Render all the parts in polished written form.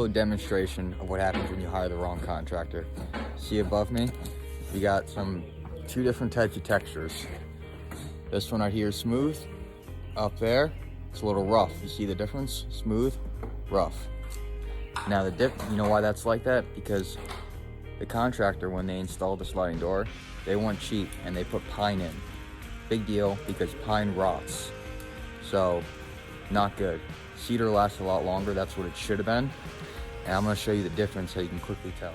little demonstration of what happens when you hire the wrong contractor. See above me, we got two different types of textures. This one right here is smooth. Up there, it's a little rough. You see the difference? Smooth, rough. Now you know why that's like that? Because the contractor, when they installed the sliding door, they went cheap and they put pine in. Big deal, because pine rots. So, not good. Cedar lasts a lot longer, that's what it should have been. And I'm gonna show you the difference so you can quickly tell.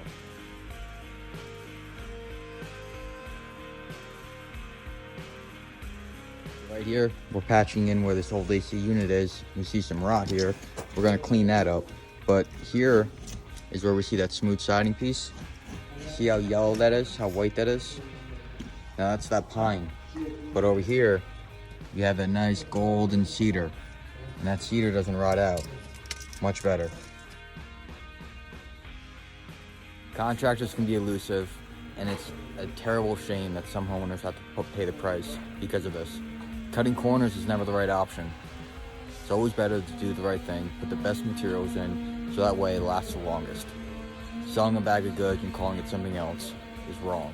Right here, we're patching in where this old AC unit is. You see some rot here. We're gonna clean that up. But here is where we see that smooth siding piece. See how yellow that is, how white that is? Now that's that pine. But over here, you have that nice golden cedar. And that cedar doesn't rot out. Much better. Contractors can be elusive, and it's a terrible shame that some homeowners have to pay the price because of this. Cutting corners is never the right option. It's always better to do the right thing, put the best materials in, so that way it lasts the longest. Selling a bag of goods and calling it something else is wrong.